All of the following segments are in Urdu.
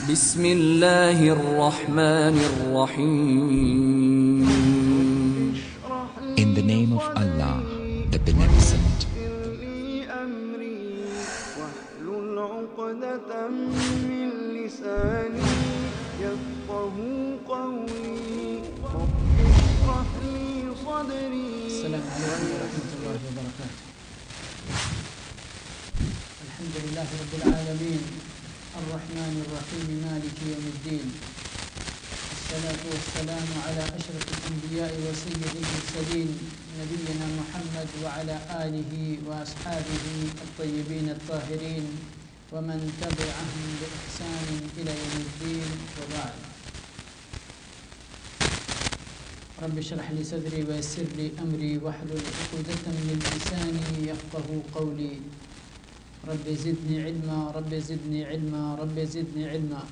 بسم اللہ الرحمن الرحیم. In the name of Allah, the Beneficent. السلام علیکم ورحمۃ اللہ وبرکاتہ. الحمد للہ رب العالمین الرحمن الرحیم مالک یوم الدین. الصلاة والسلام على أشرف الأنبياء وسيد المرسلين نبينا محمد وعلى آله وأصحابه الطيبين الطاهرين ومن تبعهم بإحسان إلى يوم الدين وبعد. رب اشرح لي صدري ويسر لي أمري واحلل عقدة من لساني يفقهوا قولي. رب زدني علما رب زدني علما رب زدني علما.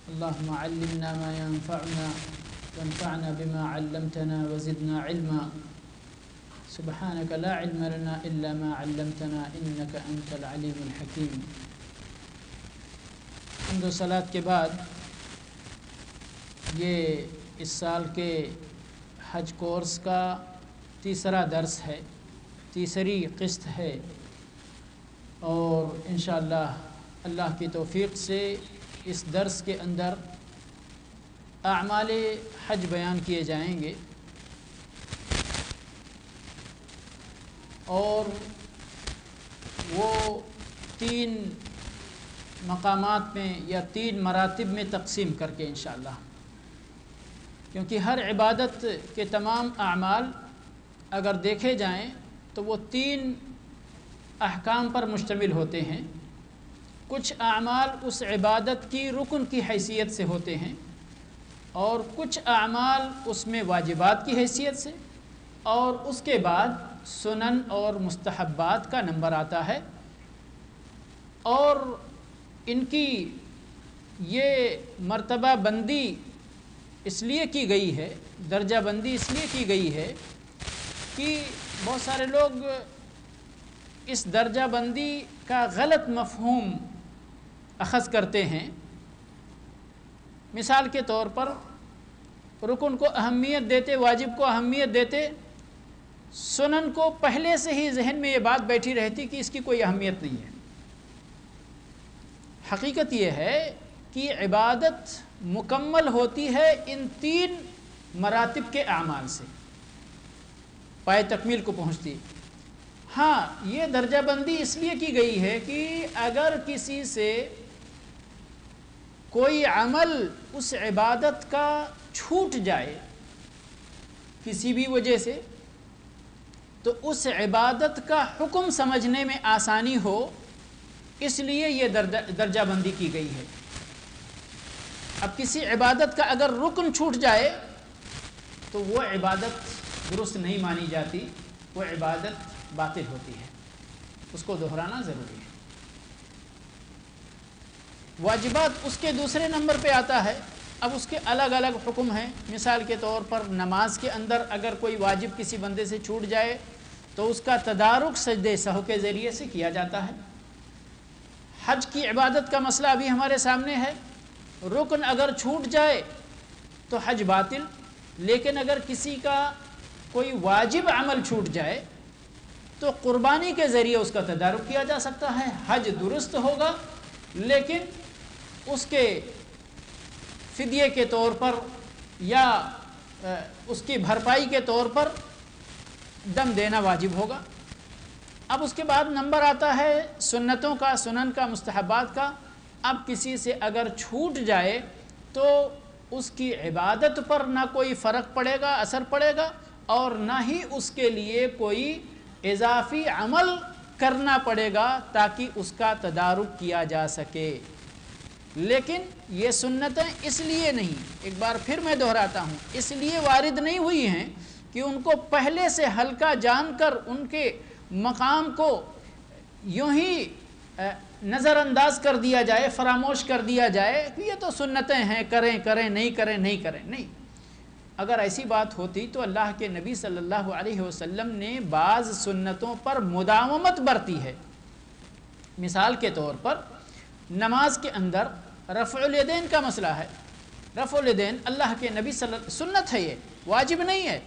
اللهم علمنا ما ينفعنا وانفعنا بما علمتنا وزدنا علما. سبحانك لا علم لنا إلا ما علمتنا إنك أنت العليم الحكيم. حمد و صلاة کے بعد یہ اس سال کے حج کورس کا تیسرا درس ہے، تیسری قسط ہے، اور انشاءاللہ اللہ کی توفیق سے اس درس کے اندر اعمال حج بیان کیے جائیں گے، اور وہ 3 مقامات میں یا 3 مراتب میں تقسیم کر کے انشاءاللہ، کیونکہ ہر عبادت کے تمام اعمال اگر دیکھے جائیں تو وہ 3 احکام پر مشتمل ہوتے ہیں. کچھ اعمال اس عبادت کی رکن کی حیثیت سے ہوتے ہیں، اور کچھ اعمال اس میں واجبات کی حیثیت سے، اور اس کے بعد سنن اور مستحبات کا نمبر آتا ہے. اور ان کی یہ مرتبہ بندی اس لیے کی گئی ہے، درجہ بندی اس لیے کی گئی ہے کہ بہت سارے لوگ اس درجہ بندی کا غلط مفہوم اخذ کرتے ہیں. مثال کے طور پر رکن کو اہمیت دیتے، واجب کو اہمیت دیتے، سنن کو پہلے سے ہی ذہن میں یہ بات بیٹھی رہتی کہ اس کی کوئی اہمیت نہیں ہے. حقیقت یہ ہے کہ عبادت مکمل ہوتی ہے ان 3 مراتب کے اعمال سے، پائے تکمیل کو پہنچتی ہے. ہاں، یہ درجہ بندی اس لیے کی گئی ہے کہ اگر کسی سے کوئی عمل اس عبادت کا چھوٹ جائے کسی بھی وجہ سے، تو اس عبادت کا حکم سمجھنے میں آسانی ہو، اس لیے یہ درجہ بندی کی گئی ہے. اب کسی عبادت کا اگر رکن چھوٹ جائے تو وہ عبادت درست نہیں مانی جاتی، وہ عبادت باطل ہوتی ہے، اس کو دہرانا ضروری ہے. واجبات اس کے دوسرے نمبر پہ آتا ہے. اب اس کے الگ الگ حکم ہیں. مثال کے طور پر نماز کے اندر اگر کوئی واجب کسی بندے سے چھوٹ جائے تو اس کا تدارک سجدے سہو کے ذریعے سے کیا جاتا ہے. حج کی عبادت کا مسئلہ ابھی ہمارے سامنے ہے. رکن اگر چھوٹ جائے تو حج باطل، لیکن اگر کسی کا کوئی واجب عمل چھوٹ جائے تو قربانی کے ذریعے اس کا تدارک کیا جا سکتا ہے. حج درست ہوگا، لیکن اس کے فدیے کے طور پر یا اس کی بھرپائی کے طور پر دم دینا واجب ہوگا. اب اس کے بعد نمبر آتا ہے سنتوں کا، سنن کا، مستحبات کا. اب کسی سے اگر چھوٹ جائے تو اس کی عبادت پر نہ کوئی فرق پڑے گا، اثر پڑے گا، اور نہ ہی اس کے لیے کوئی اضافی عمل کرنا پڑے گا تاکہ اس کا تدارک کیا جا سکے. لیکن یہ سنتیں اس لیے نہیں، ایک بار پھر میں دہراتا ہوں، اس لیے وارد نہیں ہوئی ہیں کہ ان کو پہلے سے ہلکا جان کر ان کے مقام کو یوں ہی نظر انداز کر دیا جائے، فراموش کر دیا جائے کہ یہ تو سنتیں ہیں، کریں کریں، نہیں کریں نہیں کریں. نہیں، اگر ایسی بات ہوتی تو اللہ کے نبی صلی اللہ علیہ وسلم نے بعض سنتوں پر مداومت برتی ہے. مثال کے طور پر نماز کے اندر رفع الیدین کا مسئلہ ہے. رفع الیدین اللہ کے نبی سنت ہے، یہ واجب نہیں ہے.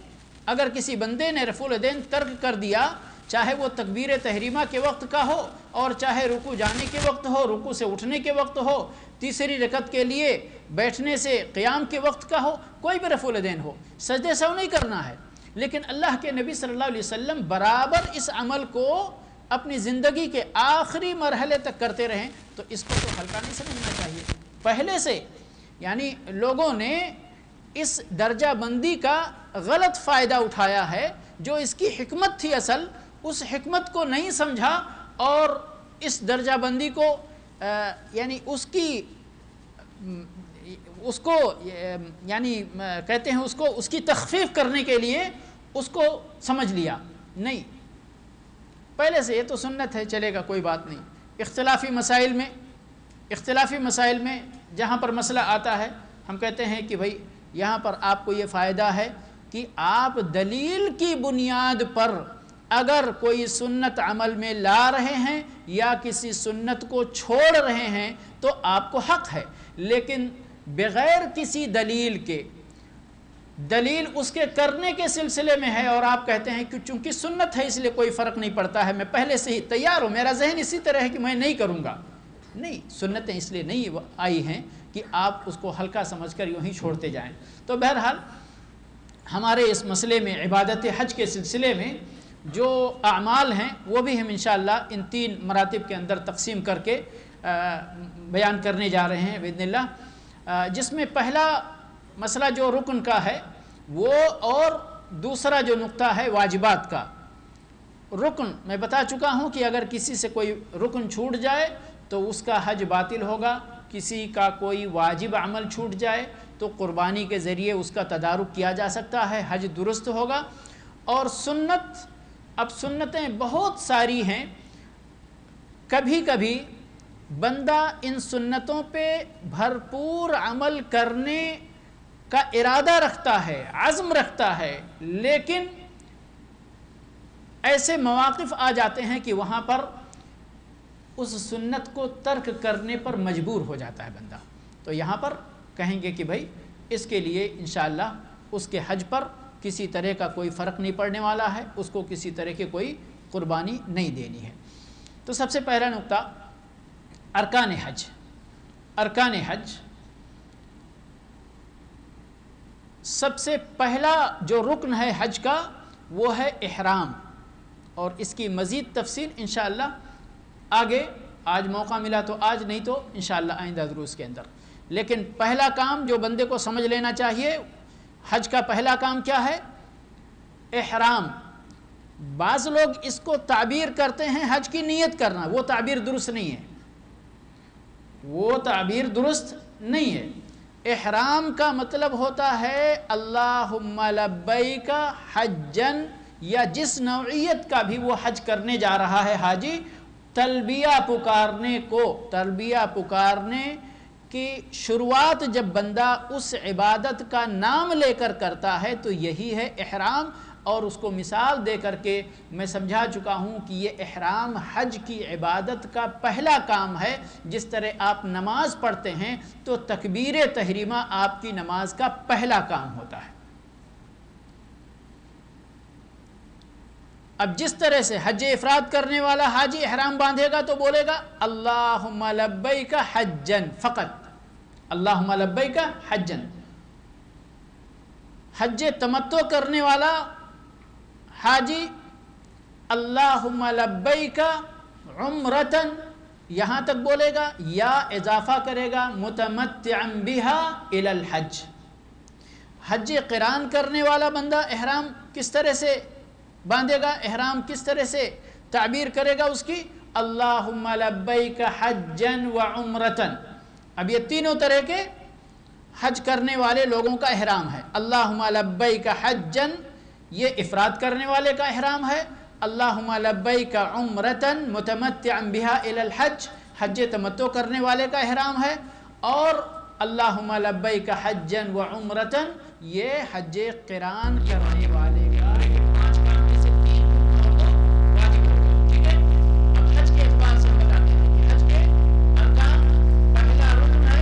اگر کسی بندے نے رفع الیدین ترک کر دیا، چاہے وہ تکبیر تحریمہ کے وقت کا ہو اور چاہے رکوع جانے کے وقت ہو، رکوع سے اٹھنے کے وقت ہو، تیسری رکعت کے لیے بیٹھنے سے قیام کے وقت کا ہو، کوئی بھی رفع الیدین ہو، سجدے سہو نہیں کرنا ہے. لیکن اللہ کے نبی صلی اللہ علیہ وسلم برابر اس عمل کو اپنی زندگی کے آخری مرحلے تک کرتے رہیں، تو اس کو تو ہلکا نہیں سمجھنا چاہیے. پہلے سے یعنی لوگوں نے اس درجہ بندی کا غلط فائدہ اٹھایا ہے. جو اس کی حکمت تھی اصل، اس حکمت کو نہیں سمجھا اور اس درجہ بندی کو یعنی اس کو یعنی کہتے ہیں اس کی تخفیف کرنے کے لیے اس کو سمجھ لیا. نہیں، پہلے سے یہ تو سنت ہے، چلے گا، کوئی بات نہیں. اختلافی مسائل میں جہاں پر مسئلہ آتا ہے، ہم کہتے ہیں کہ بھئی یہاں پر آپ کو یہ فائدہ ہے کہ آپ دلیل کی بنیاد پر اگر کوئی سنت عمل میں لا رہے ہیں یا کسی سنت کو چھوڑ رہے ہیں تو آپ کو حق ہے. لیکن بغیر کسی دلیل کے، دلیل اس کے کرنے کے سلسلے میں ہے اور آپ کہتے ہیں کہ چونکہ سنت ہے اس لیے کوئی فرق نہیں پڑتا ہے، میں پہلے سے ہی تیار ہوں، میرا ذہن اسی طرح ہے کہ میں نہیں کروں گا. نہیں، سنتیں اس لیے نہیں آئی ہیں کہ آپ اس کو ہلکا سمجھ کر یوں ہی چھوڑتے جائیں. تو بہرحال ہمارے اس مسئلے میں عبادت حج کے سلسلے میں جو اعمال ہیں وہ بھی ہم انشاءاللہ ان 3 مراتب کے اندر تقسیم کر کے بیان کرنے جا رہے ہیں باذن اللہ. جس میں پہلا مسئلہ جو رکن کا ہے وہ، اور دوسرا جو نقطہ ہے واجبات کا. رکن میں بتا چکا ہوں کہ اگر کسی سے کوئی رکن چھوٹ جائے تو اس کا حج باطل ہوگا. کسی کا کوئی واجب عمل چھوٹ جائے تو قربانی کے ذریعے اس کا تدارک کیا جا سکتا ہے، حج درست ہوگا. اور سنت، اب سنتیں بہت ساری ہیں، کبھی کبھی بندہ ان سنتوں پہ بھرپور عمل کرنے کا ارادہ رکھتا ہے، عزم رکھتا ہے، لیکن ایسے مواقف آ جاتے ہیں کہ وہاں پر اس سنت کو ترک کرنے پر مجبور ہو جاتا ہے بندہ. تو یہاں پر کہیں گے کہ بھائی اس کے لیے انشاءاللہ اس کے حج پر کسی طرح کا کوئی فرق نہیں پڑنے والا ہے، اس کو کسی طرح کی کوئی قربانی نہیں دینی ہے. تو سب سے پہلا نقطہ ارکان حج. ارکان حج سب سے پہلا جو رکن ہے حج کا وہ ہے احرام، اور اس کی مزید تفصیل انشاءاللہ آگے، آج موقع ملا تو آج، نہیں تو انشاءاللہ آئندہ دروس کے اندر. لیکن پہلا کام جو بندے کو سمجھ لینا چاہیے، حج کا پہلا کام کیا ہے؟ احرام. بعض لوگ اس کو تعبیر کرتے ہیں حج کی نیت کرنا، وہ تعبیر درست نہیں ہے، وہ تعبیر درست نہیں ہے. احرام کا مطلب ہوتا ہے اللہم لبیک حجن، یا جس نوعیت کا بھی وہ حج کرنے جا رہا ہے حاجی، تلبیہ پکارنے کو، تلبیہ پکارنے کی شروعات جب بندہ اس عبادت کا نام لے کر کرتا ہے تو یہی ہے احرام. اور اس کو مثال دے کر کے میں سمجھا چکا ہوں کہ یہ احرام حج کی عبادت کا پہلا کام ہے. جس طرح آپ نماز پڑھتے ہیں تو تکبیر تحریمہ آپ کی نماز کا پہلا کام ہوتا ہے. اب جس طرح سے حج افراد کرنے والا حاجی احرام باندھے گا تو بولے گا اللہم لبیک حجن فقط، اللہم لبیک حجن. حج تمتع کرنے والا حاجی اللہم لبیک عمرتن یہاں تک بولے گا، یا اضافہ کرے گا متمتعا بہا الی الحج. حج قران کرنے والا بندہ احرام کس طرح سے باندھے گا، احرام کس طرح سے تعبیر کرے گا اس کی؟ اللہم لبیک حجن و عمرتن. اب یہ تینوں طرح کے حج کرنے والے لوگوں کا احرام ہے. اللہم لبیک حجن یہ افراد کرنے والے کا احرام ہے. اللہم لبیک عمرتن متمتعا بہا الی الحج حج تمتع کرنے والے کا احرام ہے. اور اللہم لبیک حجن و عمرتن یہ حج قران کرنے والے کا حج کے اعتبار سے بتاتے ہیں کہ حج کے ارکان پہلا رکن ہے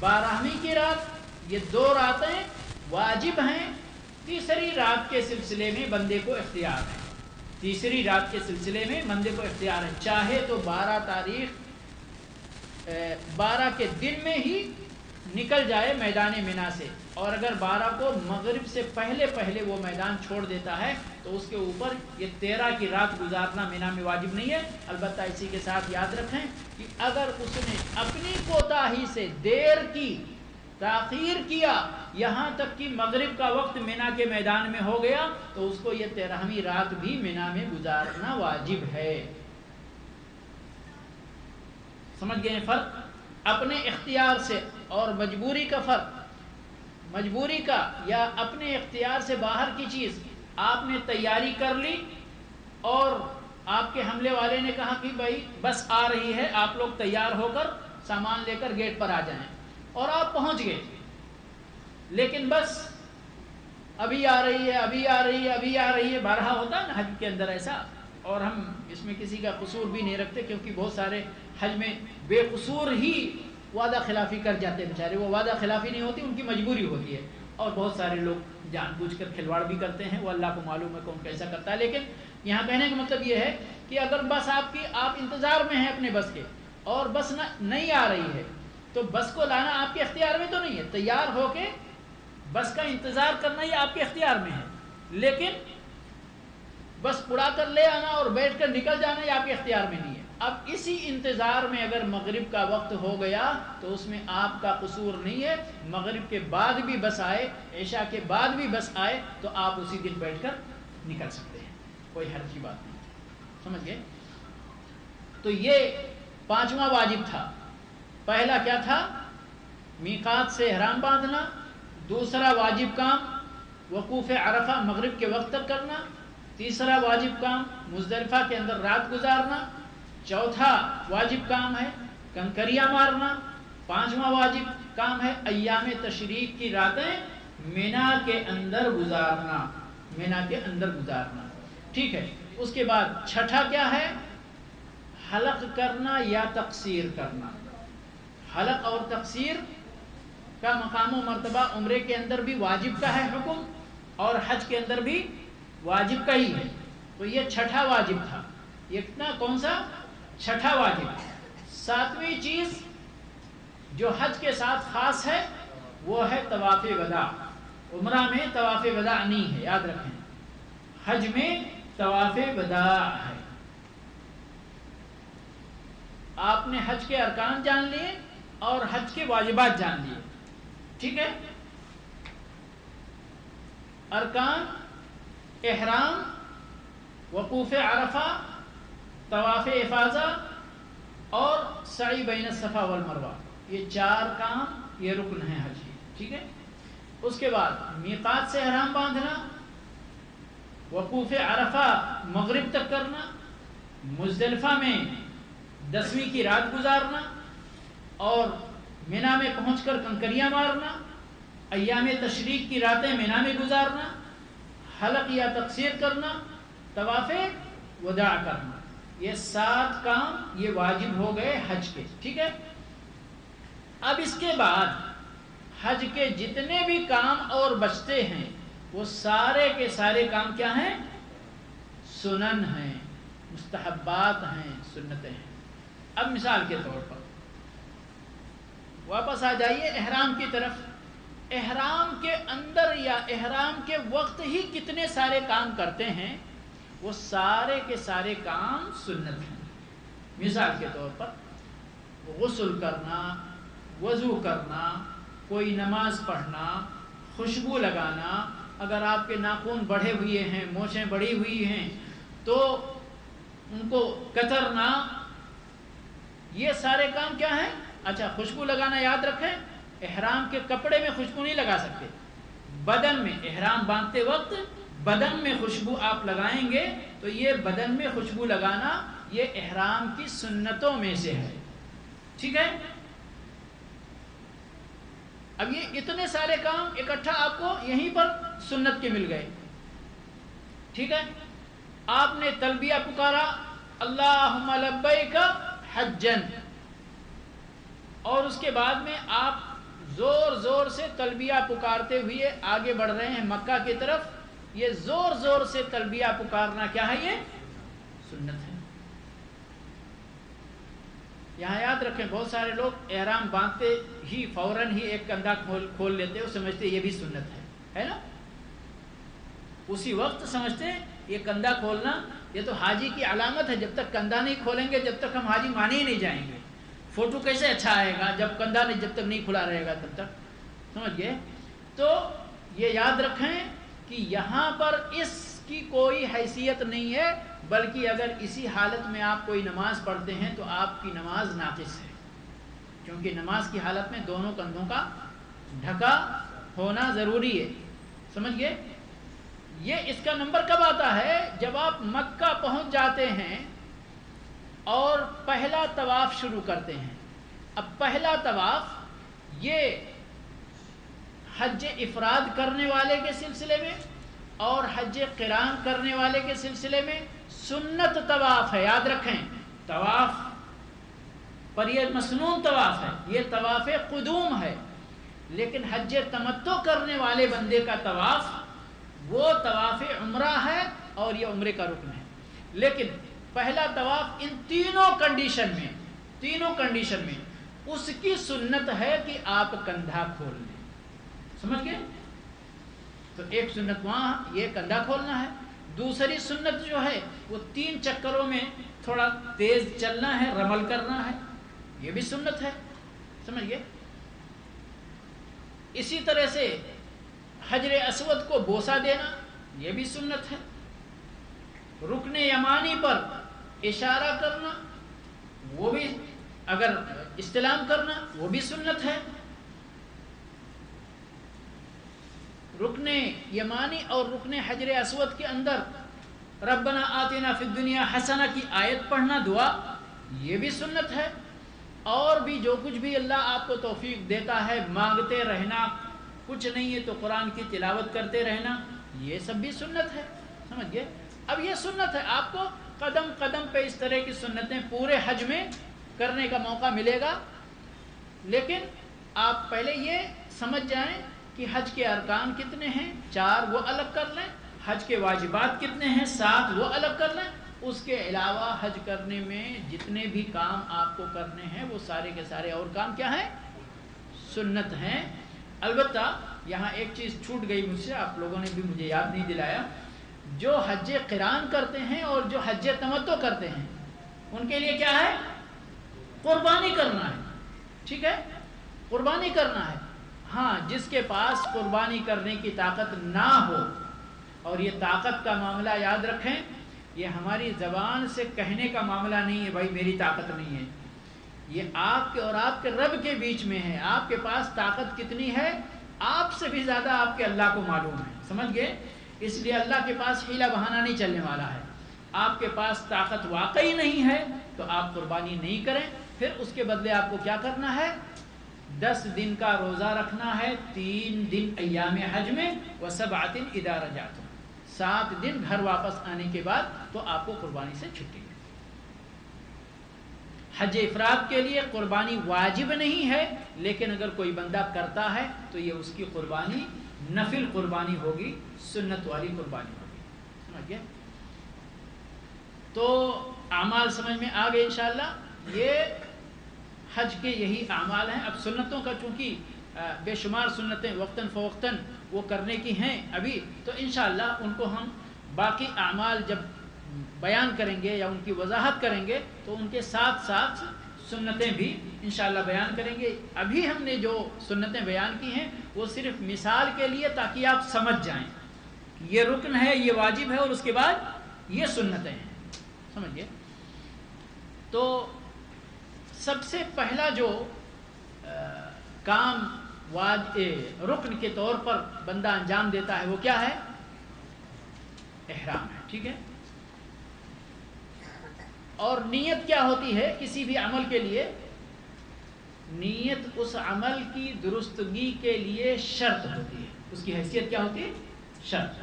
12ویں کی رات، یہ 2 راتیں واجب ہیں، تیسری رات کے سلسلے میں بندے کو اختیار ہے، تیسری رات کے سلسلے میں بندے کو اختیار ہے، چاہے تو 12 کے دن میں ہی نکل جائے میدان منا سے، اور اگر 12 کو مغرب سے پہلے پہلے وہ میدان چھوڑ دیتا ہے تو اس کے اوپر یہ 13 کی رات گزارنا منا میں واجب نہیں ہے۔ البتہ اسی کے ساتھ یاد رکھیں کہ اگر اس نے اپنی کوتاہی سے دیر کی، تاخیر کیا، یہاں تک کہ مغرب کا وقت منا کے میدان میں ہو گیا، تو اس کو یہ 13ویں رات بھی منا میں گزارنا واجب ہے۔ سمجھ گئے فرق؟ اپنے اختیار سے اور مجبوری کا فرق۔ مجبوری کا یا اپنے اختیار سے باہر کی چیز، آپ نے تیاری کر لی اور آپ کے حملے والے نے کہا کہ بھائی بس آ رہی ہے، آپ لوگ تیار ہو کر سامان لے کر گیٹ پر آ جائیں، اور آپ پہنچ گئے، لیکن بس ابھی آ رہی ہے، ابھی آ رہی ہے، ابھی آ رہی ہے، بارہا ہوتا ہے نا حج کے اندر ایسا، اور ہم اس میں کسی کا قصور بھی نہیں رکھتے، کیونکہ بہت سارے حج میں بے قصور ہی وعدہ خلافی کر جاتے ہیں بیچارے، وہ وعدہ خلافی نہیں ہوتی، ان کی مجبوری ہوتی ہے، اور بہت سارے لوگ جان بوجھ کر کھلواڑ بھی کرتے ہیں، وہ اللہ کو معلوم ہے کون کیسا کرتا ہے۔ لیکن یہاں کہنے کا مطلب یہ ہے کہ اگر بس آپ انتظار میں ہیں اپنے بس کے، اور بس نہیں آ رہی ہے، تو بس کو لانا آپ کے اختیار میں تو نہیں ہے، تیار ہو کے بس کا انتظار کرنا یہ آپ کے اختیار میں ہے، لیکن بس اڑا کر لے آنا اور بیٹھ کر نکل جانا یہ آپ کے اختیار میں نہیں ہے۔ اب اسی انتظار میں اگر مغرب کا وقت ہو گیا تو اس میں آپ کا قصور نہیں ہے، مغرب کے بعد بھی بس آئے، عشاء کے بعد بھی بس آئے، تو آپ اسی دن بیٹھ کر نکل سکتے ہیں، کوئی حرج کی بات نہیں۔ سمجھ گئے؟ تو یہ 5واں واجب تھا۔ پہلا کیا تھا؟ میقات سے احرام باندھنا۔ دوسرا واجب کام وقوف عرفہ مغرب کے وقت تک کرنا۔ تیسرا واجب کام مزدلفہ کے اندر رات گزارنا۔ چوتھا واجب کام ہے کنکریاں مارنا۔ 5واں واجب کام ہے ایام تشریق کی راتیں مینا کے اندر گزارنا، مینا کے اندر گزارنا۔ ٹھیک ہے، اس کے بعد چھٹا کیا ہے؟ حلق کرنا یا تقصیر کرنا۔ حلق اور تقصیر کا مقام و مرتبہ عمرے کے اندر بھی واجب کا ہے حکم، اور حج کے اندر بھی واجب کا ہی ہے، تو یہ چھٹا واجب تھا۔ یہ کتنا؟ کون سا؟ چھٹا واجب۔ 7ویں چیز جو حج کے ساتھ خاص ہے وہ ہے طواف وداع۔ عمرہ میں طواف وداع نہیں ہے، یاد رکھیں، حج میں طواف وداع ہے۔ آپ نے حج کے ارکان جان لیے اور حج کے واجبات جان لیے، ٹھیک ہے؟ ارکان: احرام، وقوف عرفہ، طواف افاضہ اور سعی بین الصفا والمروہ، یہ 4 کام، یہ رکن ہیں حج کے، ٹھیک ہے؟ اس کے بعد میقات سے احرام باندھنا، وقوف عرفہ مغرب تک کرنا، مزدلفہ میں 10ویں کی رات گزارنا، اور مینا میں پہنچ کر کنکریاں مارنا، ایام تشریق کی راتیں مینا میں گزارنا، حلق یا تقصیر کرنا، طواف وداع کرنا، یہ 7 کام یہ واجب ہو گئے حج کے، ٹھیک ہے؟ اب اس کے بعد حج کے جتنے بھی کام اور بچتے ہیں وہ سارے کے سارے کام کیا ہیں؟ سنن ہیں، مستحبات ہیں، سنتیں ہیں۔ اب مثال کے طور پر واپس آ جائیے احرام کی طرف۔ احرام کے اندر یا احرام کے وقت ہی کتنے سارے کام کرتے ہیں، وہ سارے کے سارے کام سنت ہیں۔ مثال کے طور پر غسل کرنا، وضو کرنا، کوئی نماز پڑھنا، خوشبو لگانا، اگر آپ کے ناخن بڑھے ہوئے ہیں، مونچھیں بڑھی ہوئی ہیں تو ان کو کترنا، یہ سارے کام کیا ہیں؟ اچھا، خوشبو لگانا یاد رکھیں، احرام کے کپڑے میں خوشبو نہیں لگا سکتے، بدن میں، احرام باندھتے وقت بدن میں خوشبو آپ لگائیں گے تو یہ بدن میں خوشبو لگانا یہ احرام کی سنتوں میں سے ہے، ٹھیک ہے؟ اب یہ اتنے سارے کام اکٹھا آپ کو یہیں پر سنت کے مل گئے، ٹھیک ہے؟ آپ نے تلبیہ پکارا اللہم لبیک حجن، اور اس کے بعد میں آپ زور زور سے تلبیہ پکارتے ہوئے آگے بڑھ رہے ہیں مکہ کی طرف. یہ زور زور سے تلبیہ پکارنا کیا ہے؟ یہ سنت ہے. یہاں یاد رکھیں بہت سارے لوگ احرام باندھتے ہی فوراً ہی ایک کندھا کھول لیتے، وہ سمجھتے یہ بھی سنت ہے نا. اسی وقت سمجھتے یہ کندھا کھولنا یہ تو حاجی کی علامت ہے. جب تک کندھا نہیں کھولیں گے جب تک ہم حاجی مانے ہی نہیں جائیں گے. فوٹو کیسے اچھا آئے گا جب کندھا نہیں، جب تک نہیں کھلا رہے گا تب تک. سمجھ گئے؟ تو یہ یاد رکھیں کہ یہاں پر اس کی کوئی حیثیت نہیں ہے، بلکہ اگر اسی حالت میں آپ کوئی نماز پڑھتے ہیں تو آپ کی نماز ناقص ہے، کیونکہ نماز کی حالت میں دونوں کندھوں کا ڈھکا ہونا ضروری ہے. سمجھ گئے؟ یہ اس کا نمبر کب آتا ہے؟ جب آپ مکہ پہنچ جاتے ہیں اور پہلا طواف شروع کرتے ہیں. اب پہلا طواف یہ حج افراد کرنے والے کے سلسلے میں اور حج قران کرنے والے کے سلسلے میں سنت طواف ہے. یاد رکھیں طواف پر یہ مسنون طواف ہے، یہ طواف قدوم ہے. لیکن حج تمتع کرنے والے بندے کا طواف وہ طواف عمرہ ہے اور یہ عمرے کا رکن ہے. لیکن پہلا طواف ان تینوں کنڈیشن میں اس کی سنت ہے کہ آپ کندھا کھول لیں. سمجھ گئے؟ تو ایک سنت وہاں یہ کندھا کھولنا ہے. دوسری سنت جو ہے وہ 3 چکروں میں تھوڑا تیز چلنا ہے، رمل کرنا ہے، یہ بھی سنت ہے. سمجھ گئے؟ اسی طرح سے حجر اسود کو بوسہ دینا یہ بھی سنت ہے. رکن یمانی پر اشارہ کرنا وہ بھی، اگر استلام کرنا وہ بھی سنت ہے. رکن یمانی اور رکن حجر اسود کے اندر ربنا آتنا فی الدنیا حسنہ کی آیت پڑھنا دعا یہ بھی سنت ہے. اور بھی جو کچھ بھی اللہ آپ کو توفیق دیتا ہے مانگتے رہنا، کچھ نہیں ہے تو قرآن کی تلاوت کرتے رہنا، یہ سب بھی سنت ہے. سمجھ گئے؟ اب یہ سنت ہے، آپ کو قدم قدم پہ اس طرح کی سنتیں پورے حج میں کرنے کا موقع ملے گا. لیکن آپ پہلے یہ سمجھ جائیں کہ حج کے ارکان کتنے ہیں، 4 وہ الگ کر لیں. حج کے واجبات کتنے ہیں، 7 وہ الگ کر لیں. اس کے علاوہ حج کرنے میں جتنے بھی کام آپ کو کرنے ہیں وہ سارے کے سارے اور کام کیا ہیں؟ سنت ہیں. البتہ یہاں ایک چیز چھوٹ گئی مجھ سے، آپ لوگوں نے بھی مجھے یاد نہیں دلایا. جو حج قران کرتے ہیں اور جو حج تمتع کرتے ہیں ان کے لیے کیا ہے؟ قربانی کرنا ہے. ٹھیک ہے؟ قربانی کرنا ہے. ہاں، جس کے پاس قربانی کرنے کی طاقت نہ ہو، اور یہ طاقت کا معاملہ یاد رکھیں یہ ہماری زبان سے کہنے کا معاملہ نہیں ہے، بھائی میری طاقت نہیں ہے. یہ آپ کے اور آپ کے رب کے بیچ میں ہے. آپ کے پاس طاقت کتنی ہے آپ سے بھی زیادہ آپ کے اللہ کو معلوم ہے. سمجھ گئے؟ اس لیے اللہ کے پاس حیلہ بہانہ نہیں چلنے والا ہے. آپ کے پاس طاقت واقعی نہیں ہے تو آپ قربانی نہیں کریں. پھر اس کے بدلے آپ کو کیا کرنا ہے؟ 10 دن کا روزہ رکھنا ہے، 3 دن ایام حج میں، و7 اذا رجعتم، 7 دن گھر واپس آنے کے بعد تو آپ کو قربانی سے چھٹی ہے. حج افراد کے لیے قربانی واجب نہیں ہے، لیکن اگر کوئی بندہ کرتا ہے تو یہ اس کی قربانی نفل قربانی ہوگی، سنت والی قربانی ہوگی. سمجھ گئے؟ تو اعمال سمجھ میں آ گئے انشاءاللہ. یہ حج کے یہی اعمال ہیں. اب سنتوں کا چونکہ بے شمار سنتیں وقتاً فوقتاً وہ کرنے کی ہیں ابھی، تو انشاءاللہ ان کو ہم باقی اعمال جب بیان کریں گے یا ان کی وضاحت کریں گے تو ان کے ساتھ ساتھ سنتیں بھی انشاءاللہ بیان کریں گے. ابھی ہم نے جو سنتیں بیان کی ہیں وہ صرف مثال کے لیے، تاکہ آپ سمجھ جائیں یہ رکن ہے، یہ واجب ہے، اور اس کے بعد یہ سنتیں ہیں. سمجھ گئے؟ تو سب سے پہلا جو کام رکن کے طور پر بندہ انجام دیتا ہے وہ کیا ہے؟ احرام ہے. ٹھیک ہے؟ اور نیت کیا ہوتی ہے کسی بھی عمل کے لیے؟ نیت اس عمل کی درستگی کے لیے شرط ہوتی ہے. اس کی حیثیت کیا ہوتی ہے؟ شرط.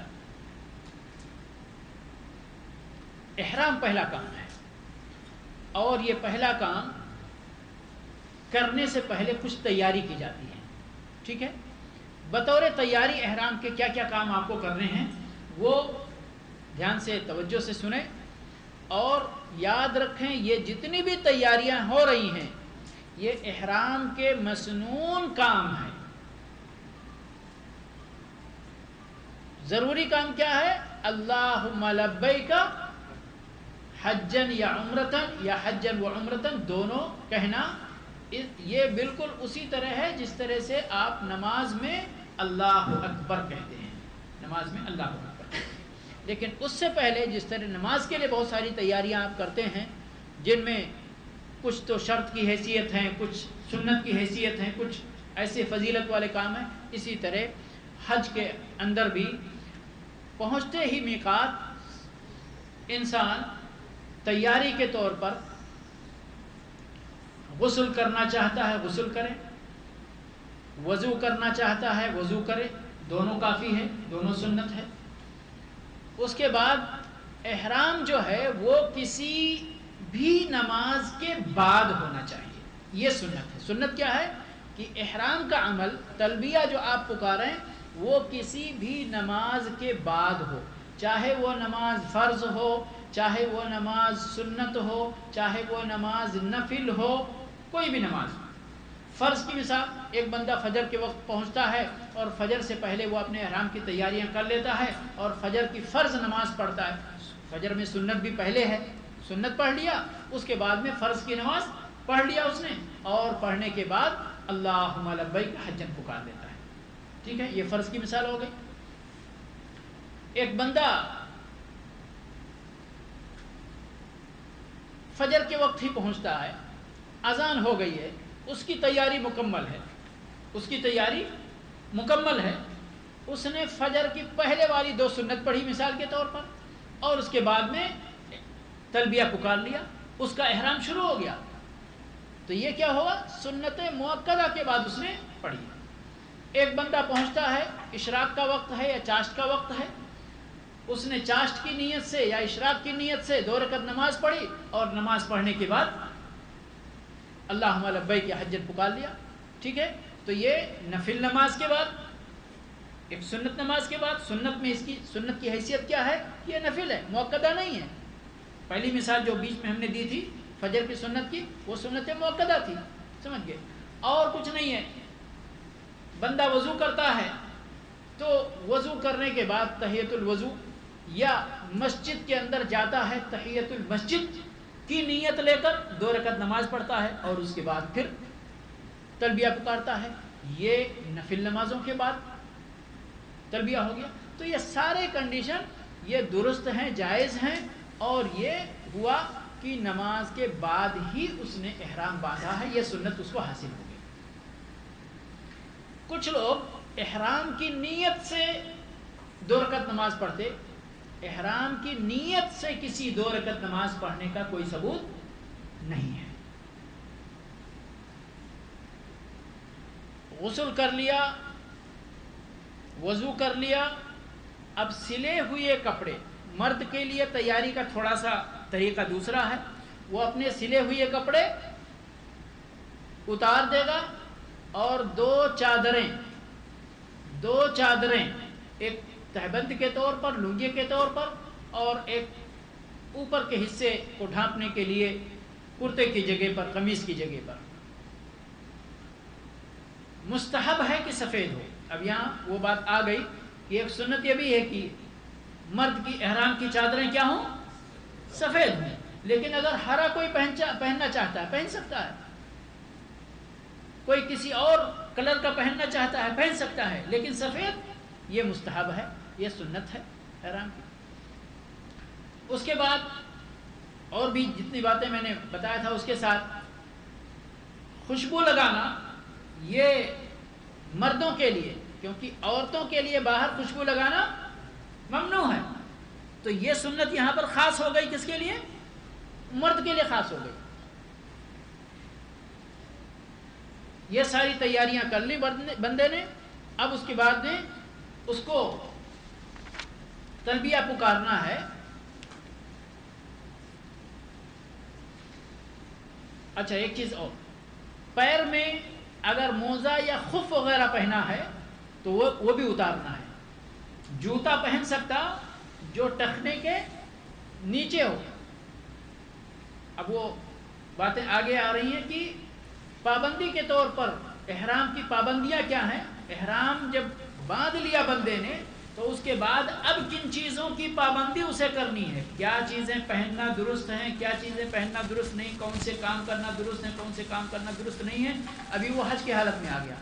احرام پہلا کام ہے، اور یہ پہلا کام کرنے سے پہلے کچھ تیاری کی جاتی ہے. ٹھیک ہے. بطور تیاری احرام کے کیا کیا کام آپ کو کرنے ہیں وہ دھیان سے توجہ سے سنیں اور یاد رکھیں یہ جتنی بھی تیاریاں ہو رہی ہیں یہ احرام کے مسنون کام ہیں. ضروری کام کیا ہے؟ اللہم لبیک حجن یا عمرتن یا حجن و عمرتن دونوں کہنا. یہ بالکل اسی طرح ہے جس طرح سے آپ نماز میں اللہ اکبر کہتے ہیں. نماز میں اللہ اکبر کہتے ہیں. لیکن اس سے پہلے جس طرح نماز کے لیے بہت ساری تیاریاں آپ کرتے ہیں جن میں کچھ تو شرط کی حیثیت ہیں، کچھ سنت کی حیثیت ہیں، کچھ ایسے فضیلت والے کام ہیں، اسی طرح حج کے اندر بھی پہنچتے ہی میقات انسان تیاری کے طور پر غسل کرنا چاہتا ہے غسل کرے، وضو کرنا چاہتا ہے وضو کرے، دونوں کافی ہے، دونوں سنت ہے. اس کے بعد احرام جو ہے وہ کسی بھی نماز کے بعد ہونا چاہیے، یہ سنت ہے. سنت کیا ہے کہ احرام کا عمل تلبیہ جو آپ پکاریں وہ کسی بھی نماز کے بعد ہو، چاہے وہ نماز فرض ہو، چاہے وہ نماز سنت ہو، چاہے وہ نماز نفل ہو، کوئی بھی نماز. فرض کی مثال، ایک بندہ فجر کے وقت پہنچتا ہے اور فجر سے پہلے وہ اپنے احرام کی تیاریاں کر لیتا ہے اور فجر کی فرض نماز پڑھتا ہے. فجر میں سنت بھی پہلے ہے، سنت پڑھ لیا، اس کے بعد میں فرض کی نماز پڑھ لیا اس نے، اور پڑھنے کے بعد اللہم لبیک حجن پکار دیتا ہے. ٹھیک ہے، یہ فرض کی مثال ہو گئی. ایک بندہ فجر کے وقت ہی پہنچتا ہے، اذان ہو گئی ہے، اس کی تیاری مکمل ہے، اس کی تیاری مکمل ہے. اس نے فجر کی پہلے والی 2 سنت پڑھی مثال کے طور پر اور اس کے بعد میں تلبیہ پکار لیا، اس کا احرام شروع ہو گیا. تو یہ کیا ہوا؟ سنت مؤکدہ کے بعد اس نے پڑھی. ایک بندہ پہنچتا ہے، اشراق کا وقت ہے یا چاشت کا وقت ہے، اس نے چاشت کی نیت سے یا اشراق کی نیت سے 2 رکعت نماز پڑھی اور نماز پڑھنے کے بعد اللہم لبیک حجن پکار لیا. ٹھیک ہے، تو یہ نفل نماز کے بعد، ایک سنت نماز کے بعد. سنت میں اس کی سنت کی حیثیت کیا ہے؟ یہ نفل ہے، مؤکدہ نہیں ہے. پہلی مثال جو بیچ میں ہم نے دی تھی فجر کی سنت کی، وہ سنت مؤکدہ تھی، سمجھ گئے، اور کچھ نہیں ہے. بندہ وضو کرتا ہے تو وضو کرنے کے بعد تحیۃ الوضو یا مسجد کے اندر جاتا ہے، تحیۃ المسجد کی نیت لے کر 2 رکعت نماز پڑھتا ہے اور اس کے بعد پھر تلبیہ پکارتا ہے. یہ نفل نمازوں کے بعد تلبیہ ہو گیا. تو یہ سارے کنڈیشن یہ درست ہیں، جائز ہیں، اور یہ ہوا کہ نماز کے بعد ہی اس نے احرام باندھا ہے، یہ سنت اس کو حاصل ہو گئی. کچھ لوگ احرام کی نیت سے 2 رکعت نماز پڑھتے، احرام کی نیت سے کسی 2 رکعت نماز پڑھنے کا کوئی ثبوت نہیں ہے. غسل کر لیا، وضو کر لیا، اب سلے ہوئے کپڑے، مرد کے لیے تیاری کا تھوڑا سا طریقہ دوسرا ہے. وہ اپنے سلے ہوئے کپڑے اتار دے گا اور 2 چادریں، ایک تہبند کے طور پر، لنگی کے طور پر، اور ایک اوپر کے حصے کو ڈھانپنے کے لیے کرتے کی جگہ پر، قمیص کی جگہ پر. مستحب ہے کہ سفید ہو. اب یہاں وہ بات آ گئی کہ ایک سنت یہ بھی ہے کہ مرد کی احرام کی چادریں کیا ہوں؟ سفید ہوں. لیکن اگر ہرا کوئی پہننا چاہتا ہے پہن سکتا ہے، کوئی کسی اور کلر کا پہننا چاہتا ہے پہن سکتا ہے، لیکن سفید یہ مستحب ہے، یہ سنت ہے احرام کی. اس کے بعد اور بھی جتنی باتیں میں نے بتایا تھا اس کے ساتھ خوشبو لگانا، یہ مردوں کے لیے، کیونکہ عورتوں کے لیے باہر خوشبو لگانا ممنوع ہے. تو یہ سنت یہاں پر خاص ہو گئی، کس کے لیے؟ مرد کے لیے خاص ہو گئی. یہ ساری تیاریاں کر لی بندے نے. اب اس کے بعد میں اس کو تلبیہ پکارنا ہے. اچھا ایک چیز اور، پیر میں اگر موزہ یا خف وغیرہ پہنا ہے تو وہ بھی اتارنا ہے. جوتا پہن سکتا جو ٹخنے کے نیچے ہو. اب وہ باتیں آگے آ رہی ہیں کہ پابندی کے طور پر احرام کی پابندیاں کیا ہیں. احرام جب باندھ لیا بندے نے تو اس کے بعد اب کن چیزوں کی پابندی اسے کرنی ہے, کیا چیزیں پہننا درست ہیں, کیا چیزیں پہننا درست نہیں, کون سے کام کرنا درست ہیں, کون سے کام کرنا درست نہیں ہے. ابھی وہ حج کی حالت میں آ گیا,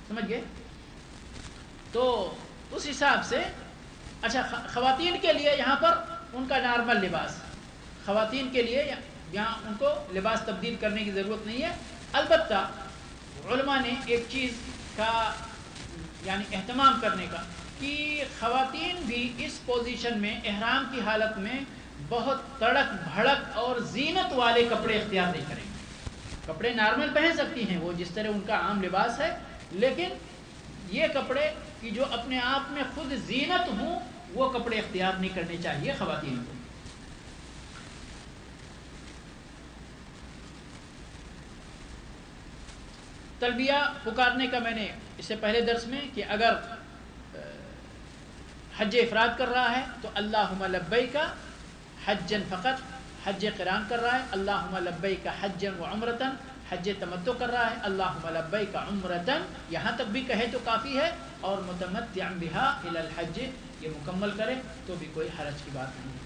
سمجھ گئے. تو اس حساب سے اچھا خواتین کے لیے یہاں پر ان کا نارمل لباس, خواتین کے لیے یہاں ان کو لباس تبدیل کرنے کی ضرورت نہیں ہے. البتہ علماء نے ایک چیز کا یعنی اہتمام کرنے کا کہ خواتین بھی اس پوزیشن میں احرام کی حالت میں بہت تڑک بھڑک اور زینت والے کپڑے اختیار نہیں کریں گے. کپڑے نارمل پہن سکتی ہیں وہ جس طرح ان کا عام لباس ہے, لیکن یہ کپڑے کہ جو اپنے آپ میں خود زینت ہوں وہ کپڑے اختیار نہیں کرنے چاہیے خواتین کو. تلبیہ پکارنے کا میں نے اس سے پہلے درس میں کہ اگر حج افراد کر رہا ہے تو اللہم لبیک حجا فقط, حج قران کر رہا ہے اللہم لبیک حجا وعمرتا, حج تمتع کر رہا ہے اللہم لبیک عمرتا, یہاں تک بھی کہے تو کافی ہے, اور متمتعا بها الی الحج یہ مکمل کرے تو بھی کوئی حرج کی بات نہیں ہے.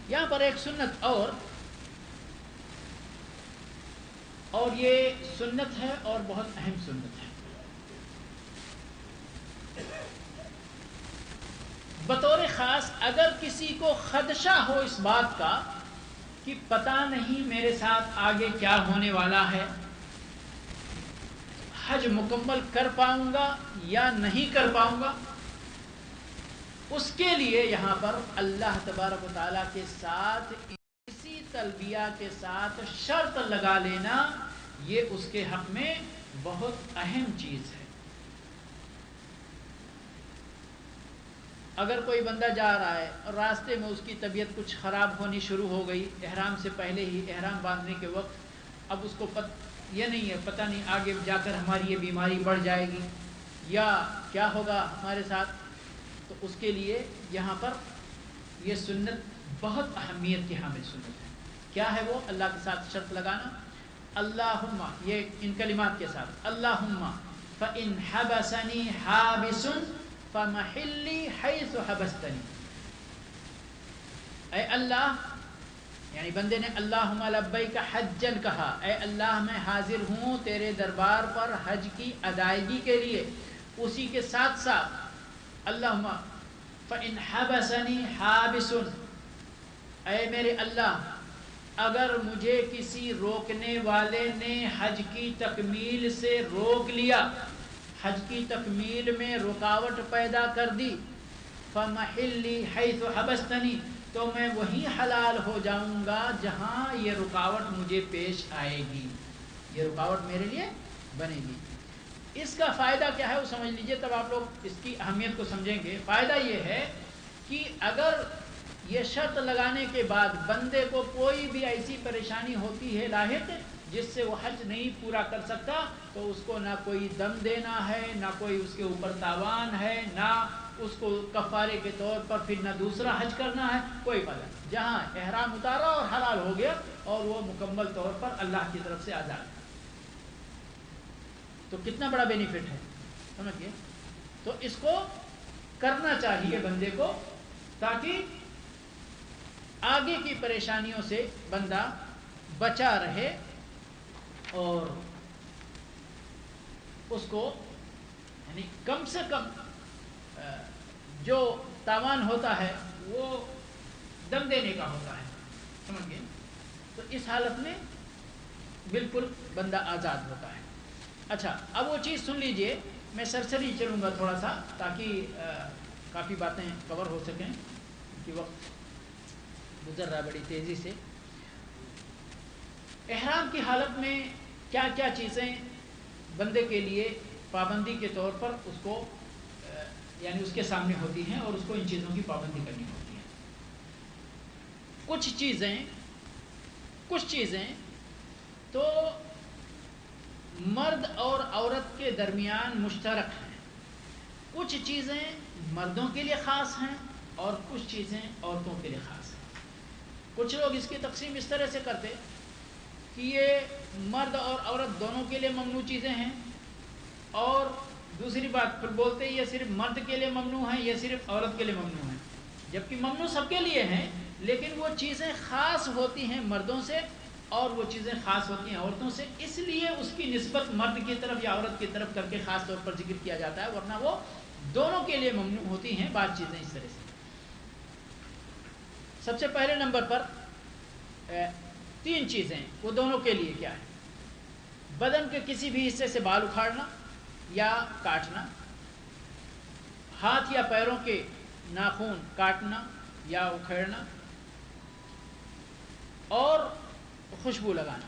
یہاں پر ایک سنت اور یہ سنت ہے اور بہت اہم سنت ہے. بطور خاص اگر کسی کو خدشہ ہو اس بات کا کہ پتہ نہیں میرے ساتھ آگے کیا ہونے والا ہے, حج مکمل کر پاؤں گا یا نہیں کر پاؤں گا, اس کے لیے یہاں پر اللہ تبارک و تعالیٰ کے ساتھ اسی تلبیہ کے ساتھ شرط لگا لینا یہ اس کے حق میں بہت اہم چیز ہے. اگر کوئی بندہ جا رہا ہے اور راستے میں اس کی طبیعت کچھ خراب ہونی شروع ہو گئی احرام سے پہلے ہی, احرام باندھنے کے وقت, اب اس کو یہ نہیں ہے, پتہ نہیں آگے جا کر ہماری یہ بیماری بڑھ جائے گی یا کیا ہوگا ہمارے ساتھ, تو اس کے لیے یہاں پر یہ سنت بہت اہمیت کی حامل سنت ہے. کیا ہے وہ؟ اللہ کے ساتھ شرط لگانا, اللہم, یہ ان کلمات کے ساتھ, اللہم فإن حبسنی حابس فمحلی حیث حبستنی, اے اللہ, یعنی بندے نے اللہم لبیک حجن کہا, اے اللہ میں حاضر ہوں تیرے دربار پر حج کی ادائیگی کے لیے. اسی کے ساتھ ساتھ اللہم فإن حبسنی حابس, اے میرے اللہ اگر مجھے کسی روکنے والے نے حج کی تکمیل سے روک لیا, حج کی تکمیل میں رکاوٹ پیدا کر دی, فمحلی حیث حبستنی, تو میں وہیں حلال ہو جاؤں گا جہاں یہ رکاوٹ مجھے پیش آئے گی, یہ رکاوٹ میرے لیے بنے گی. اس کا فائدہ کیا ہے وہ سمجھ لیجئے, تب آپ لوگ اس کی اہمیت کو سمجھیں گے. فائدہ یہ ہے کہ اگر یہ شرط لگانے کے بعد بندے کو کوئی بھی ایسی پریشانی ہوتی ہے لاحق جس سے وہ حج نہیں پورا کر سکتا, تو اس کو نہ کوئی دم دینا ہے, نہ کوئی اس کے اوپر تاوان ہے, نہ اس کو کفارے کے طور پر پھر نہ دوسرا حج کرنا ہے, کوئی فائدہ. جہاں احرام اتارا اور حلال ہو گیا اور وہ مکمل طور پر اللہ کی طرف سے آزاد. تو کتنا بڑا بینیفٹ ہے, سمجھ گئے. تو اس کو کرنا چاہیے بندے کو تاکہ آگے کی پریشانیوں سے بندہ بچا رہے اور اس کو یعنی کم سے کم جو تاوان ہوتا ہے وہ دم دینے کا ہوتا ہے, سمجھ گئے. تو اس حالت میں بالکل بندہ آزاد ہوتا ہے. اچھا اب وہ چیز سن لیجئے, میں سرسری چلوں گا تھوڑا سا تاکہ کافی باتیں کور ہو سکیں کہ وقت گزر رہا ہے بڑی تیزی سے. احرام کی حالت میں کیا کیا چیزیں بندے کے لیے پابندی کے طور پر اس کو یعنی اس کے سامنے ہوتی ہیں اور اس کو ان چیزوں کی پابندی کرنی ہوتی ہے. کچھ چیزیں تو مرد اور عورت کے درمیان مشترک ہیں. کچھ چیزیں مردوں کے لیے خاص ہیں اور کچھ چیزیں عورتوں کے لیے خاص ہیں. کچھ لوگ اس کی تقسیم اس طرح سے کرتے کہ یہ مرد اور عورت دونوں کے لیے ممنوع چیزیں ہیں، اور دوسری بات پھر بولتے یہ صرف مرد کے لیے ممنوع ہیں، یہ صرف عورت کے لیے ممنوع ہیں. جبکہ ممنوع سب کے لیے ہیں، لیکن وہ چیزیں خاص ہوتی ہیں مردوں سے اور وہ چیزیں خاص ہوتی ہیں عورتوں سے، اس لیے اس کی نسبت مرد کی طرف یا عورت کی طرف کر کے خاص طور پر ذکر کیا جاتا ہے، ورنہ وہ دونوں کے لیے ممنوع ہوتی ہیں بعض چیزیں اس طرح سے. سب سے پہلے نمبر پر 3 چیزیں وہ دونوں کے لیے کیا ہے؟ بدن کے کسی بھی حصے سے بال اکھاڑنا یا کاٹنا، ہاتھ یا پیروں کے ناخن کاٹنا یا اکھیڑنا، اور خوشبو لگانا.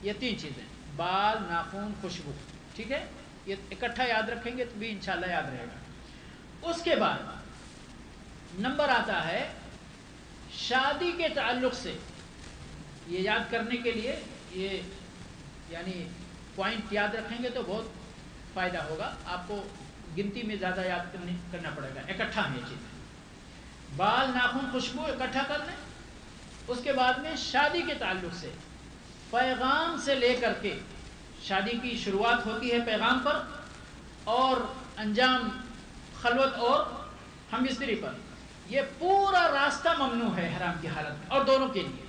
یہ 3 چیزیں، بال، ناخن، خوشبو. ٹھیک ہے، یہ اکٹھا یاد رکھیں گے تو بھی انشاءاللہ یاد رہے گا. اس کے بعد نمبر آتا ہے شادی کے تعلق سے. یہ یاد کرنے کے لیے یہ یعنی پوائنٹ یاد رکھیں گے تو بہت فائدہ ہوگا. آپ کو گنتی میں زیادہ یاد کرنا پڑے گا. اکٹھا ہیں یہ چیزیں، بال، ناخن، خوشبو اکٹھا کر لیں. اس کے بعد میں شادی کے تعلق سے پیغام سے لے کر کے، شادی کی شروعات ہوتی ہے پیغام پر اور انجام خلوت اور ہم بستری پر. یہ پورا راستہ ممنوع ہے حرام کی حالت میں، اور دونوں کے لیے.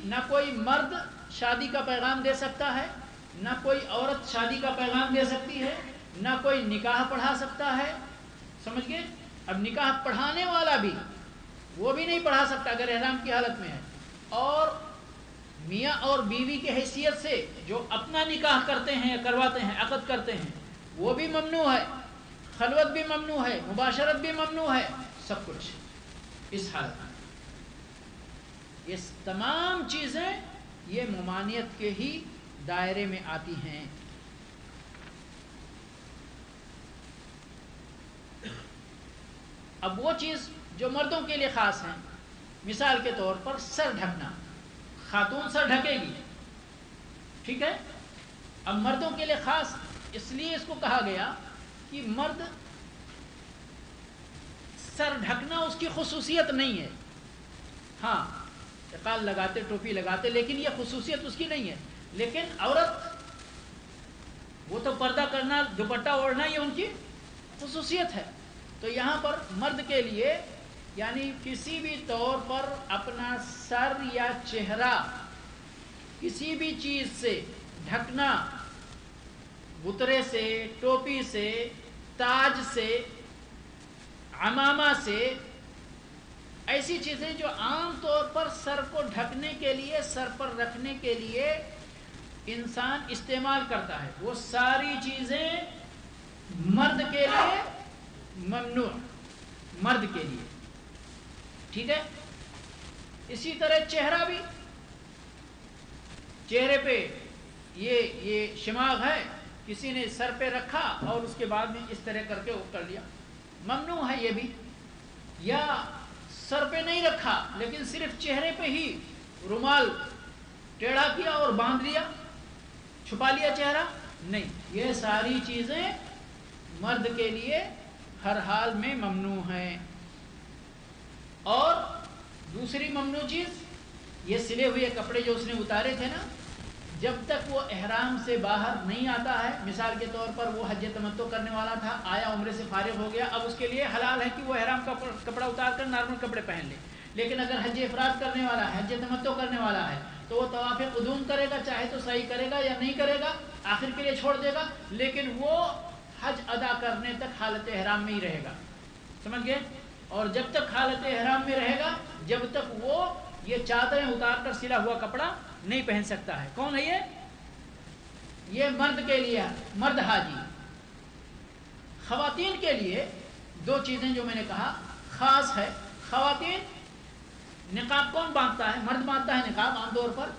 نہ کوئی مرد شادی کا پیغام دے سکتا ہے، نہ کوئی عورت شادی کا پیغام دے سکتی ہے، نہ کوئی نکاح پڑھا سکتا ہے. سمجھ گئے؟ اب نکاح پڑھانے والا بھی وہ بھی نہیں پڑھا سکتا اگر احرام کی حالت میں ہے. اور میاں اور بیوی کی حیثیت سے جو اپنا نکاح کرتے ہیں یا کرواتے ہیں، عقد کرتے ہیں، وہ بھی ممنوع ہے. خلوت بھی ممنوع ہے، مباشرت بھی ممنوع ہے، سب کچھ اس حالت میں. یہ تمام چیزیں یہ ممانعت کے ہی دائرے میں آتی ہیں. اب وہ چیز جو مردوں کے لیے خاص ہیں، مثال کے طور پر سر ڈھکنا. خاتون سر ڈھکے گی، ٹھیک ہے. اب مردوں کے لیے خاص اس لیے اس کو کہا گیا کہ مرد سر ڈھکنا اس کی خصوصیت نہیں ہے. ہاں اقال لگاتے، ٹوپی لگاتے، لیکن یہ خصوصیت اس کی نہیں ہے. لیکن عورت وہ تو پردہ کرنا، دوپٹہ اوڑھنا یہ ان کی خصوصیت ہے. تو یہاں پر مرد کے لیے یعنی کسی بھی طور پر اپنا سر یا چہرہ کسی بھی چیز سے ڈھکنا، غترے سے، ٹوپی سے، تاج سے، عمامہ سے، ایسی چیزیں جو عام طور پر سر کو ڈھکنے کے لیے، سر پر رکھنے کے لیے انسان استعمال کرتا ہے، وہ ساری چیزیں مرد کے لیے ممنوع، مرد کے لیے. ٹھیک ہے. اسی طرح چہرہ بھی، چہرے پہ یہ شماغ ہے، کسی نے سر پہ رکھا اور اس کے بعد میں اس طرح کر کے وہ کر لیا، ممنوع ہے یہ بھی. یا سر پہ نہیں رکھا لیکن صرف چہرے پہ ہی رومال ٹیڑھا کیا اور باندھ لیا، چھپا لیا چہرہ، نہیں. یہ ساری چیزیں مرد کے لیے ہر حال میں ممنوع ہیں. اور دوسری ممنوع چیز یہ سلے ہوئے کپڑے جو اس نے اتارے تھے نا، جب تک وہ احرام سے باہر نہیں آتا ہے. مثال کے طور پر وہ حج تمتع کرنے والا تھا، آیا عمرے سے فارغ ہو گیا، اب اس کے لیے حلال ہے کہ وہ احرام کا کپڑا اتار کر نارمل کپڑے پہن لے. لیکن اگر حج افراد کرنے والا ہے، حج تمتع کرنے والا ہے، تو وہ طواف قدوم کرے گا، چاہے تو صحیح کرے گا یا نہیں کرے گا، آخر کے لیے چھوڑ دے گا، لیکن وہ حج ادا کرنے تک حالت احرام میں ہی رہے گا. سمجھ گئے؟ اور جب تک حالت احرام میں رہے گا، جب تک وہ یہ چادریں اتار کر سلا ہوا کپڑا نہیں پہن سکتا ہے. کون ہے یہ مرد کے لیے، مرد حاجی. خواتین کے لیے 2 چیزیں جو میں نے کہا خاص ہے. خواتین نقاب کون باندھتا ہے؟ مرد باندھتا ہے نقاب عام طور پر؟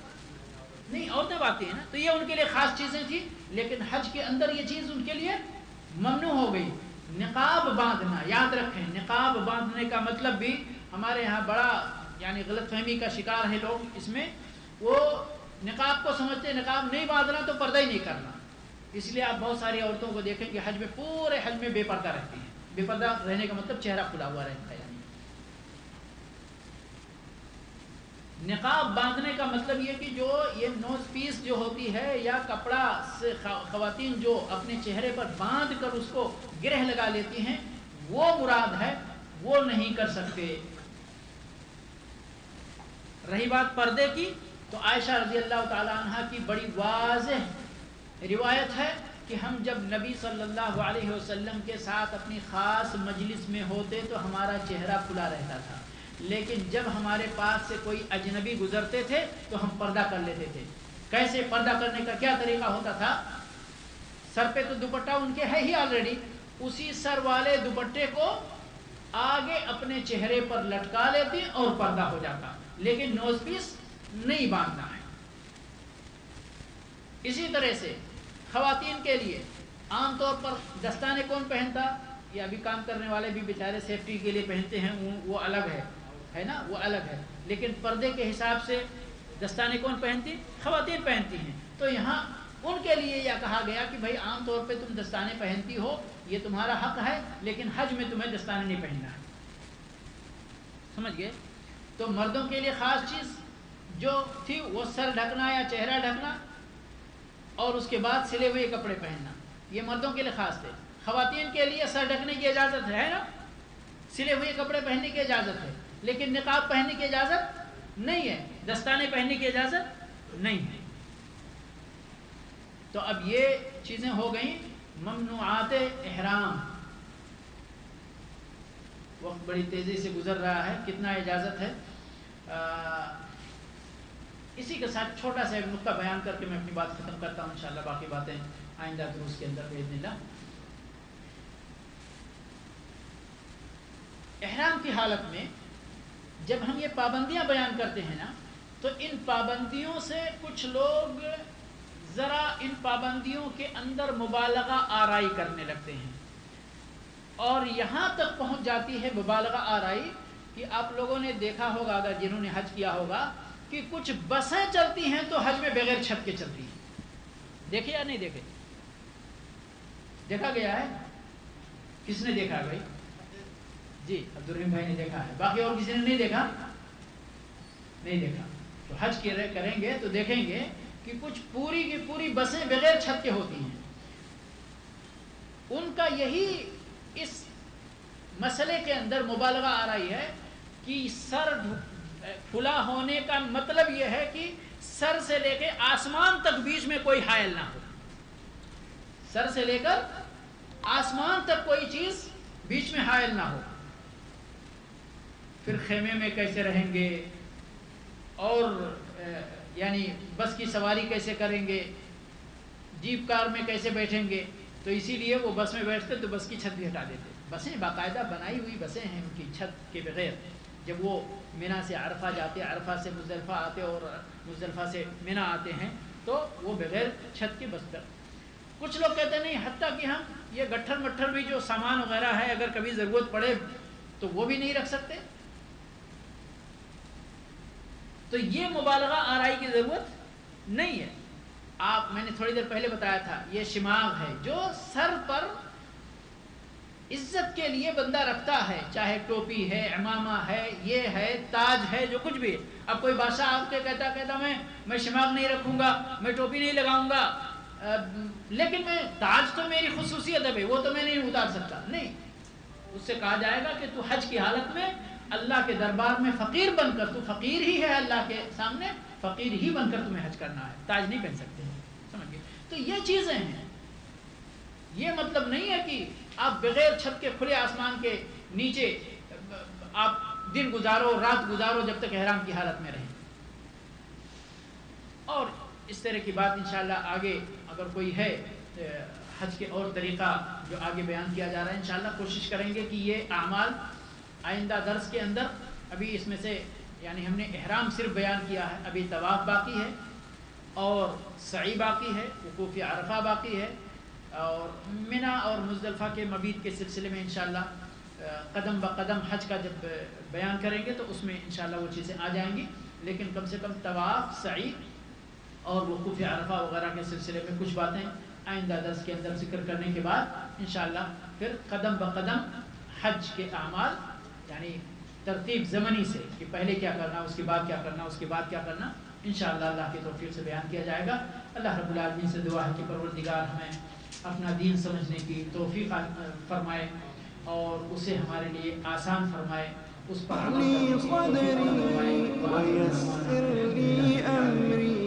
نہیں، عورتیں باندھتی ہیں نا. تو یہ ان کے لیے خاص چیزیں تھیں، لیکن حج کے اندر یہ چیز ان کے لیے ممنوع ہو گئی. نقاب باندھنا، یاد رکھیں، نقاب باندھنے کا مطلب بھی ہمارے ہاں بڑا یعنی غلط فہمی کا شکار ہے لوگ. اس میں وہ نقاب کو سمجھتے نقاب نہیں باندھنا تو پردہ ہی نہیں کرنا. اس لیے آپ بہت ساری عورتوں کو دیکھیں کہ حج میں پورے حج میں بے پردہ رہتی ہیں. بے پردہ رہنے کا مطلب چہرہ کھلا ہوا رہتا ہے. نقاب باندھنے کا مطلب یہ کہ جو یہ نوز پیس جو ہوتی ہے یا کپڑا سے خواتین جو اپنے چہرے پر باندھ کر اس کو گرہ لگا لیتی ہیں وہ مراد ہے, وہ نہیں کر سکتے. رہی بات پردے کی تو عائشہ رضی اللہ تعالی عنہ کی بڑی واضح روایت ہے کہ ہم جب نبی صلی اللہ علیہ وسلم کے ساتھ اپنی خاص مجلس میں ہوتے تو ہمارا چہرہ کھلا رہتا تھا, لیکن جب ہمارے پاس سے کوئی اجنبی گزرتے تھے تو ہم پردہ کر لیتے تھے. کیسے پردہ کرنے کا کیا طریقہ ہوتا تھا؟ سر پہ تو دوپٹہ ان کے ہے ہی آلریڈی, اسی سر والے دوپٹے کو آگے اپنے چہرے پر لٹکا لیتے اور پردہ ہو جاتا, لیکن نوز پیس نہیں باندھنا ہے. اسی طرح سے خواتین کے لیے عام طور پر دستانے کون پہنتا؟ یہ ابھی کام کرنے والے بھی بیچارے سیفٹی کے لیے پہنتے ہیں, وہ الگ ہے نا, وہ الگ ہے. لیکن پردے کے حساب سے دستانے کون پہنتی؟ خواتین پہنتی ہیں. تو یہاں ان کے لیے یہ کہا گیا کہ بھائی عام طور پہ تم دستانے پہنتی ہو, یہ تمہارا حق ہے, لیکن حج میں تمہیں دستانے نہیں پہننا ہے. سمجھ گئے؟ تو مردوں کے لیے خاص چیز جو تھی وہ سر ڈھکنا یا چہرہ ڈھکنا اور اس کے بعد سلے ہوئے کپڑے پہننا, یہ مردوں کے لیے خاص تھے. خواتین کے لیے سر ڈھکنے کی اجازت ہے نا, سلے ہوئے کپڑے پہننے کی اجازت ہے, لیکن نقاب پہننے کی اجازت نہیں ہے, دستانے پہننے کی اجازت نہیں ہے. تو اب یہ چیزیں ہو گئیں ممنوعات احرام. وقت بڑی تیزی سے گزر رہا ہے, کتنا اجازت ہے. اسی کے ساتھ چھوٹا سا ایک نقطہ بیان کر کے میں اپنی بات ختم کرتا ہوں. انشاءاللہ باقی باتیں آئندہ دروس کے اندر باذن اللہ. احرام کی حالت میں جب ہم یہ پابندیاں بیان کرتے ہیں نا, تو ان پابندیوں سے کچھ لوگ ذرا ان پابندیوں کے اندر مبالغہ آرائی کرنے لگتے ہیں, اور یہاں تک پہنچ جاتی ہے مبالغہ آرائی کہ آپ لوگوں نے دیکھا ہوگا, اگر جنہوں نے حج کیا ہوگا, کہ کچھ بسیں چلتی ہیں تو حج میں بغیر چھت کے چلتی ہیں. دیکھے یا نہیں دیکھے؟ دیکھا گیا ہے؟ کس نے دیکھا بھائی؟ جی عبدالرحیم بھائی نے دیکھا ہے, باقی اور کسی نے نہیں دیکھا؟ نہیں دیکھا. تو حج کریں گے تو دیکھیں گے کہ کچھ پوری کی پوری بسیں بغیر چھت کے ہوتی ہیں. ان کا یہی اس مسئلے کے اندر مبالغہ آ رہی ہے کہ سر کھلا ہونے کا مطلب یہ ہے کہ سر سے لے کے آسمان تک بیچ میں کوئی حائل نہ ہو. سر سے لے کر آسمان تک کوئی چیز بیچ میں حائل نہ ہو. پھر خیمے میں کیسے رہیں گے, اور یعنی بس کی سواری کیسے کریں گے, جیپ کار میں کیسے بیٹھیں گے. تو اسی لیے وہ بس میں بیٹھتے تو بس کی چھت بھی ہٹا دیتے. بسیں باقاعدہ بنائی ہوئی بسیں ہیں ان کی چھت کے بغیر. جب وہ مینا سے عرفہ جاتے, عرفہ سے مزدلفہ آتے اور مزدلفہ سے مینا آتے ہیں, تو وہ بغیر چھت کے بس پر. کچھ لوگ کہتے ہیں نہیں, حتیٰ کہ ہم یہ گٹھر مٹھر بھی جو سامان وغیرہ ہے اگر کبھی ضرورت پڑے تو وہ بھی نہیں رکھ سکتے. تو یہ مبالغہ آرائی کی ضرورت نہیں ہے. آپ, میں نے تھوڑی دیر پہلے بتایا تھا, یہ شماغ ہے جو سر پر عزت کے لیے بندہ رکھتا ہے, چاہے ٹوپی ہے, عمامہ ہے, یہ ہے, تاج ہے, جو کچھ بھی. اب کوئی بادشاہ آپ کے کہتا میں شماغ نہیں رکھوں گا, میں ٹوپی نہیں لگاؤں گا, لیکن میں تاج تو میری خصوصیت ہے, وہ تو میں نہیں اتار سکتا. نہیں, اس سے کہا جائے گا کہ تو حج کی حالت میں اللہ کے دربار میں فقیر بن کر, تو فقیر ہی ہے اللہ کے سامنے, فقیر ہی بن کر تمہیں حج کرنا ہے, تاج نہیں پہن سکتے. سمجھ گئے؟ تو یہ چیزیں ہیں. یہ مطلب نہیں ہے کہ آپ بغیر چھت کے کھلے آسمان کے نیچے آپ دن گزارو, رات گزارو, جب تک احرام کی حالت میں رہیں. اور اس طرح کی بات انشاءاللہ آگے اگر کوئی ہے حج کے اور طریقہ جو آگے بیان کیا جا رہا ہے, انشاءاللہ کوشش کریں گے کہ یہ اعمال آئندہ درس کے اندر, ابھی اس میں سے یعنی ہم نے احرام صرف بیان کیا ہے, ابھی طواف باقی ہے اور سعی باقی ہے, وقوف عرفہ باقی ہے, اور مینا اور مزدلفہ کے مبیت کے سلسلے میں انشاءاللہ قدم بقدم حج کا جب بیان کریں گے تو اس میں انشاءاللہ وہ چیزیں آ جائیں گی. لیکن کم سے کم طواف, سعی اور وقوف عرفہ وغیرہ کے سلسلے میں کچھ باتیں آئندہ درس کے اندر ذکر کرنے کے بعد انشاءاللہ پھر قدم بقدم حج کے اعمال یعنی ترتیب زمنی سے کہ پہلے کیا کرنا، اس کے بعد کیا کرنا، اس کے بعد کیا کرنا، انشاءاللہ اللہ کی توفیق سے بیان کیا جائے گا۔ اللہ رب العالمین سے دعا ہے کہ پروردگار ہمیں اپنا دین سمجھنے کی توفیق فرمائے اور اسے ہمارے لیے آسان فرمائے، اس پر عمل کرنے کی توفیق فرمائے۔ ويسر لي أمري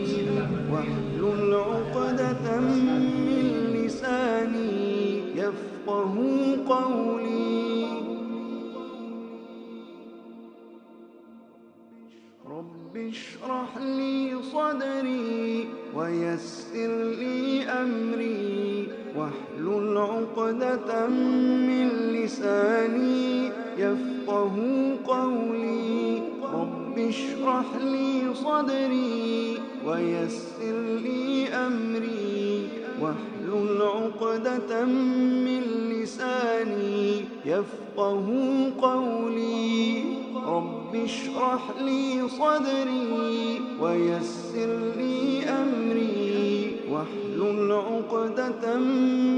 واحلل عقدة من لساني يفقه قولي رب اشرح لي صدري ويسر لي أمري واحلل عقدة من لساني يفقه قولي رب اشرح لي صدري ويسر لي أمري واحلل عقدة من لساني يفقه قولي رب اشرح لي صدري ويسر لي أمري واحلل عقدة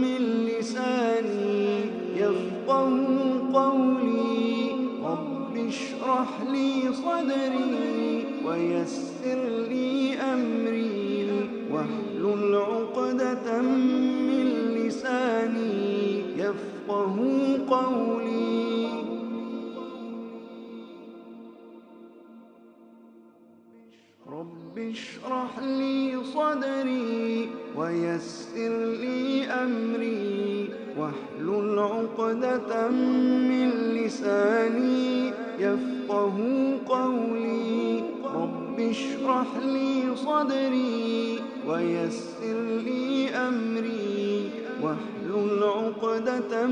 من لساني يفقه قولي رب اشرح لي صدري ويسر لي أمري واحلل عقدة من لساني يفقه قولي رب اشرح لي صدري ويسر لي أمري واحلل عقدة من لساني يفقه قولي رب اشرح لي صدري ويسر لي أمري واحلل عقدة